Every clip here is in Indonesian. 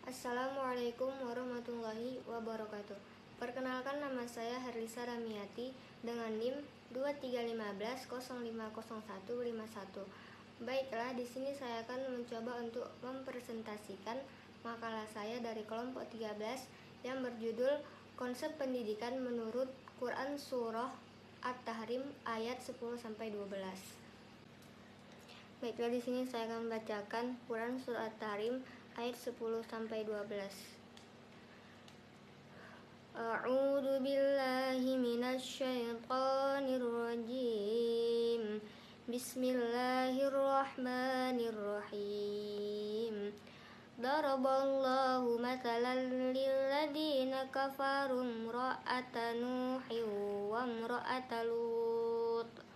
Assalamualaikum warahmatullahi wabarakatuh. Perkenalkan, nama saya Herlisa Ramiati dengan NIM 2315050151. Baiklah, di sini saya akan mencoba untuk mempresentasikan makalah saya dari kelompok 13 yang berjudul Konsep Pendidikan Menurut Quran Surah At-Tahrim ayat 10 sampai 12. Baiklah, di sini saya akan membacakan Quran Surah At-Tahrim ayat 10 sampai 12. A'udzu billahi minasyaitonir rajim. Bismillahirrahmanirrahim. Daraballahu mathalan lilladzina kafaru imra'ata Nuhin wa imra'ata Lut.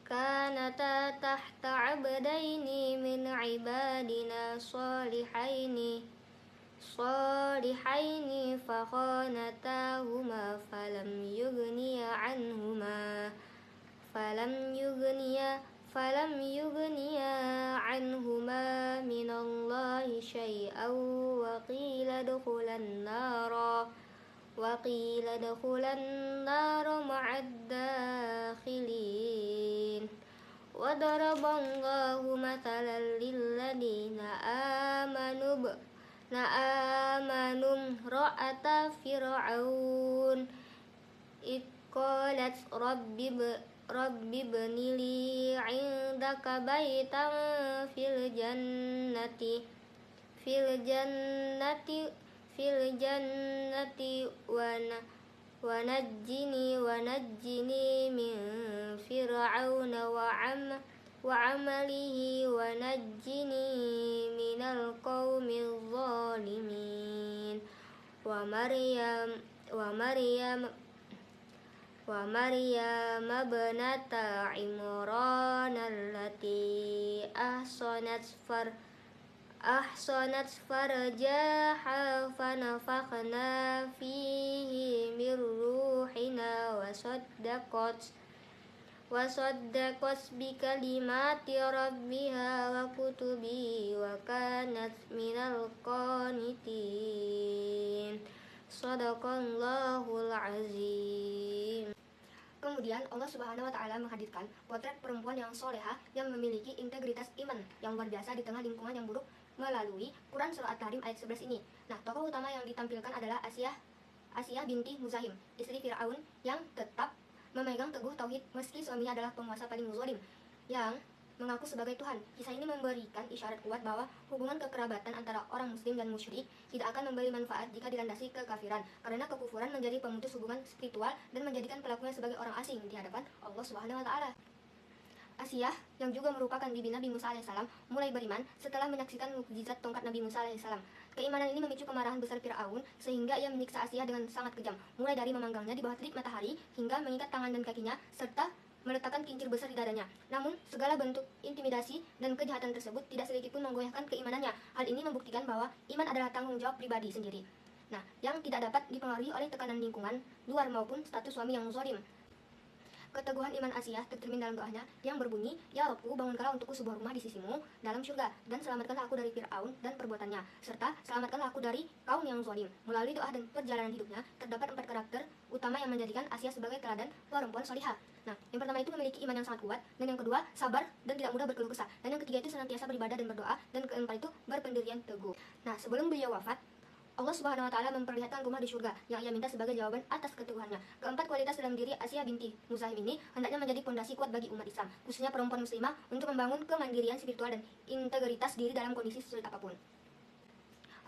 Kanata tahta 'abdaini min 'ibadina salihaini fakhanatahuma falam yughniya anhuma minallahi syai'an wa qila dukhulan nara ma'ad dakhilin. Wa daraballahu mathalan lilladzina amanu imra'ata fir'aun id qalat rabbi ibni li 'indaka baitan fil jannati wa najjini min fir'auna wa 'amalihi wa najjini minal qaumil zalimin. Wa Maryam ibnata Imran allati ahsanat farjaha fanafakhna fihi min ruhina wa saddaqat bi kalimati rabbiha wa kutubihi wa kanat minal qanitin. Shadaqallahul azim. Kemudian Allah Subhanahu wa Ta'ala menghadirkan potret perempuan yang soleha yang memiliki integritas iman yang luar biasa di tengah lingkungan yang buruk melalui Quran Surah At-Tahrim ayat 11 ini. Nah, tokoh utama yang ditampilkan adalah Asiyah binti Muzahim, istri Fir'aun yang tetap memegang teguh tauhid meski suaminya adalah penguasa paling zalim yang mengaku sebagai Tuhan. Kisah ini memberikan isyarat kuat bahwa hubungan kekerabatan antara orang muslim dan musyrik tidak akan memberi manfaat jika dilandasi kekafiran, karena kekufuran menjadi pemutus hubungan spiritual dan menjadikan pelakunya sebagai orang asing di hadapan Allah Subhanahu wa Ta'ala. Asiyah, yang juga merupakan bibi Nabi Musa alaihissalam, mulai beriman setelah menyaksikan mukjizat tongkat Nabi Musa alaihissalam. Keimanan ini memicu kemarahan besar Fir'aun sehingga ia menyiksa Asiyah dengan sangat kejam, mulai dari memanggangnya di bawah terik matahari hingga mengikat tangan dan kakinya serta meletakkan kincir besar di dadanya. Namun, segala bentuk intimidasi dan kejahatan tersebut tidak sedikit pun menggoyahkan keimanannya. Hal ini membuktikan bahwa iman adalah tanggung jawab pribadi sendiri. Nah, yang tidak dapat dipengaruhi oleh tekanan lingkungan luar maupun status suami yang zalim. Keteguhan iman Asiyah tercermin dalam doanya yang berbunyi, "Ya Robku, bangunkanlah untukku sebuah rumah di sisimu dalam surga, dan selamatkanlah aku dari Fir'aun dan perbuatannya, serta selamatkanlah aku dari kaum yang zalim." Melalui doa dan perjalanan hidupnya, terdapat 4 karakter utama yang menjadikan Asiyah sebagai teladan perempuan solihah. Nah, yang pertama itu memiliki iman yang sangat kuat, dan yang kedua sabar dan tidak mudah berkeluh kesah, dan yang ketiga itu senantiasa beribadah dan berdoa, dan keempat itu berpendirian teguh. Nah, sebelum beliau wafat, Allah Subhanahu wa Ta'ala memperlihatkan rumah di surga yang ia minta sebagai jawaban atas keteguhannya. Keempat kualitas dalam diri Asiyah binti Muzahim ini hendaknya menjadi pondasi kuat bagi umat Islam, khususnya perempuan muslimah, untuk membangun kemandirian spiritual dan integritas diri dalam kondisi sulit apapun.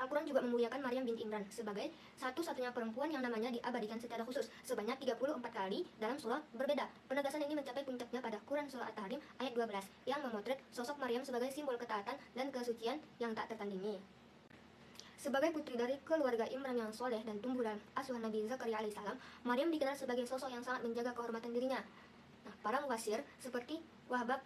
Al-Quran juga memuliakan Maryam binti Imran sebagai satu-satunya perempuan yang namanya diabadikan secara khusus sebanyak 34 kali dalam surah berbeda. Penegasan ini mencapai puncaknya pada Quran Surah At-Tahrim ayat 12 yang memotret sosok Maryam sebagai simbol ketaatan dan kesucian yang tak tertandingi. Sebagai putri dari keluarga Imran yang soleh dan tumbuh dalam asuhan Nabi Zakaria alaihissalam, Maryam dikenal sebagai sosok yang sangat menjaga kehormatan dirinya. Nah, para mufassir seperti Wahbah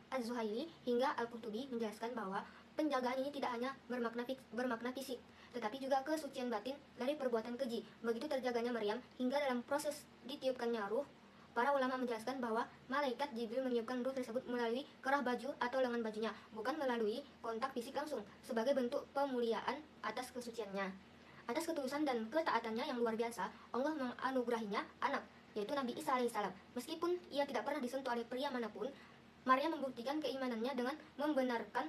Az-Zuhaili hingga Al-Qurtubi menjelaskan bahwa penjagaan ini tidak hanya bermakna fisik, tetapi juga kesucian batin dari perbuatan keji. Begitu terjaganya Maryam hingga dalam proses ditiupkannya ruh Para ulama menjelaskan bahwa malaikat Jibril meniupkan ruh tersebut melalui kerah baju atau lengan bajunya, bukan melalui kontak fisik langsung, sebagai bentuk pemuliaan atas kesuciannya. Atas ketulusan dan ketaatannya yang luar biasa, Allah menganugerahinya anak, yaitu Nabi Isa alaihissalam. Meskipun ia tidak pernah disentuh oleh pria manapun, Maria membuktikan keimanannya dengan membenarkan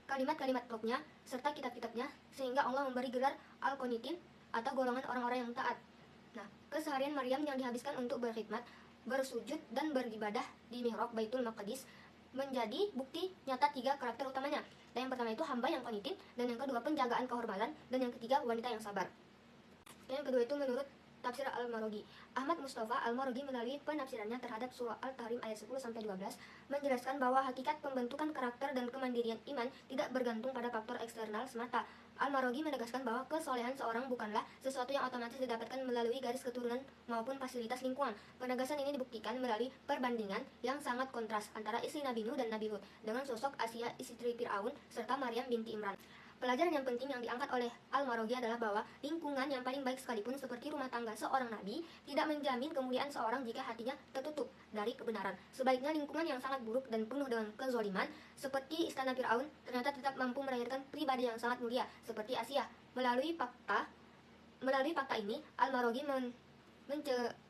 kalimat-kalimat rohnya serta kitab-kitabnya, sehingga Allah memberi gelar Al-Qonitin atau golongan orang-orang yang taat. Nah, keseharian Maryam yang dihabiskan untuk berkhidmat, bersujud, dan beribadah di mihrab Baitul Maqdis menjadi bukti nyata 3 karakter utamanya. Dan yang pertama itu hamba yang qanitin, dan yang kedua penjagaan kehormatan, dan yang ketiga wanita yang sabar. Dan yang kedua itu menurut tafsir Al-Marogi. Ahmad Mustafa Al-Marogi melalui penafsirannya terhadap surah Al-Tahrim ayat 10-12 menjelaskan bahwa hakikat pembentukan karakter dan kemandirian iman tidak bergantung pada faktor eksternal semata. Al-Marogi menegaskan bahwa kesolehan seorang bukanlah sesuatu yang otomatis didapatkan melalui garis keturunan maupun fasilitas lingkungan. Penegasan ini dibuktikan melalui perbandingan yang sangat kontras antara istri Nabi Nuh dan Nabi Hud dengan sosok Asia istri Fir'aun serta Maryam binti Imran. Pelajaran yang penting yang diangkat oleh Al-Marogi adalah bahwa lingkungan yang paling baik sekalipun seperti rumah tangga seorang nabi tidak menjamin kemuliaan seorang jika hatinya tertutup dari kebenaran. Sebaliknya lingkungan yang sangat buruk dan penuh dengan kezaliman seperti istana Fir'aun ternyata tetap mampu melahirkan pribadi yang sangat mulia seperti Asia. Melalui fakta ini, Al-Marogi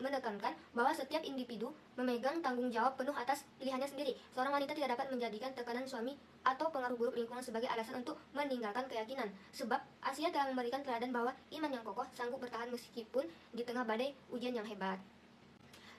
menekankan bahwa setiap individu memegang tanggung jawab penuh atas pilihannya sendiri. Seorang wanita tidak dapat menjadikan tekanan suami atau pengaruh buruk lingkungan sebagai alasan untuk meninggalkan keyakinan. Sebab Asia telah memberikan teladan bahwa iman yang kokoh sanggup bertahan meskipun di tengah badai ujian yang hebat.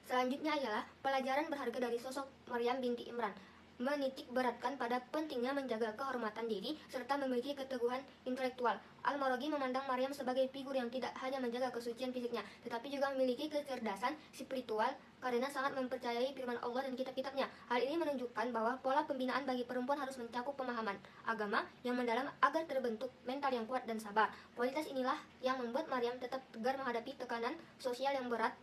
Selanjutnya ialah pelajaran berharga dari sosok Maryam binti Imran, menitik beratkan pada pentingnya menjaga kehormatan diri serta memiliki keteguhan intelektual. Al-Marogi memandang Maryam sebagai figur yang tidak hanya menjaga kesucian fisiknya, tetapi juga memiliki kecerdasan spiritual karena sangat mempercayai firman Allah dan kitab-kitabnya. Hal ini menunjukkan bahwa pola pembinaan bagi perempuan harus mencakup pemahaman agama yang mendalam agar terbentuk mental yang kuat dan sabar. Kualitas inilah yang membuat Maryam tetap tegar menghadapi tekanan sosial yang berat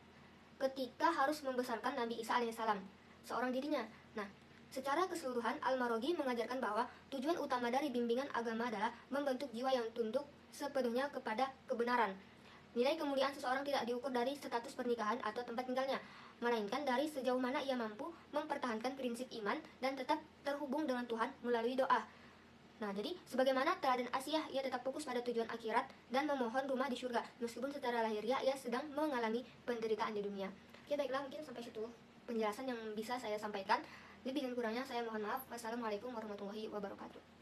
ketika harus membesarkan Nabi Isa alaihissalam, seorang dirinya. Nah, secara keseluruhan, Al-Marogi mengajarkan bahwa tujuan utama dari bimbingan agama adalah membentuk jiwa yang tunduk sepenuhnya kepada kebenaran. Nilai kemuliaan seseorang tidak diukur dari status pernikahan atau tempat tinggalnya, melainkan dari sejauh mana ia mampu mempertahankan prinsip iman dan tetap terhubung dengan Tuhan melalui doa. Nah, jadi sebagaimana teladan Asia, ia tetap fokus pada tujuan akhirat dan memohon rumah di surga, meskipun secara lahiriah ia sedang mengalami penderitaan di dunia. Oke, baiklah, mungkin sampai situ penjelasan yang bisa saya sampaikan. Lebih dan kurangnya saya mohon maaf. Wassalamualaikum warahmatullahi wabarakatuh.